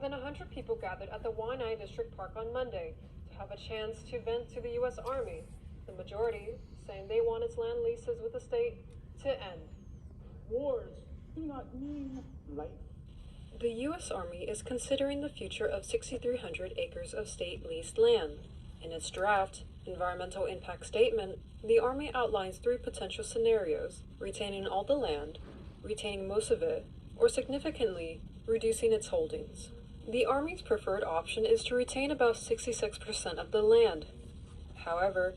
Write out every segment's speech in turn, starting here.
More than 100 people gathered at the Waianae District Park on Monday to have a chance to vent to the U.S. Army, the majority saying they want its land leases with the state to end. Wars do not mean life. The U.S. Army is considering the future of 6,300 acres of state leased land. In its draft environmental impact statement, the Army outlines 3 potential scenarios: retaining all the land, retaining most of it, or significantly reducing its holdings. The Army's preferred option is to retain about 66% of the land. However,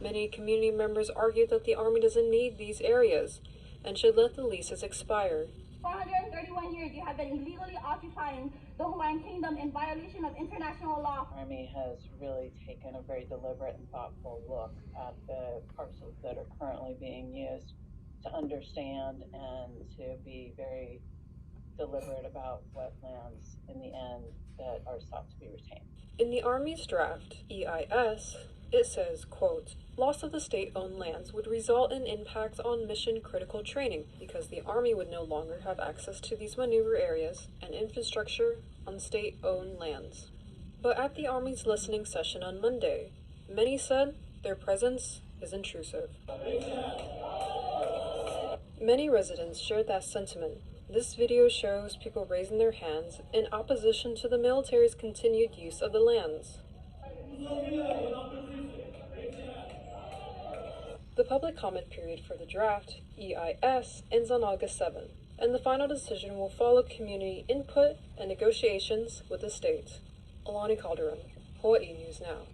many community members argue that the Army doesn't need these areas and should let the leases expire. 431 years you have been illegally occupying the Hawaiian Kingdom in violation of international law. The Army has really taken a very deliberate and thoughtful look at the parcels that are currently being used to understand and to be very deliberate about what lands in the end that are sought to be retained. In the Army's draft EIS, it says, quote, "Loss of the state-owned lands would result in impacts on mission-critical training because the Army would no longer have access to these maneuver areas and infrastructure on state-owned lands." But at the Army's listening session on Monday, many said their presence is intrusive. Many residents shared that sentiment. This video shows people raising their hands in opposition to the military's continued use of the lands. The public comment period for the draft EIS ends on August 7th, and the final decision will follow community input and negotiations with the state. Alani Calderon, Hawaii News Now.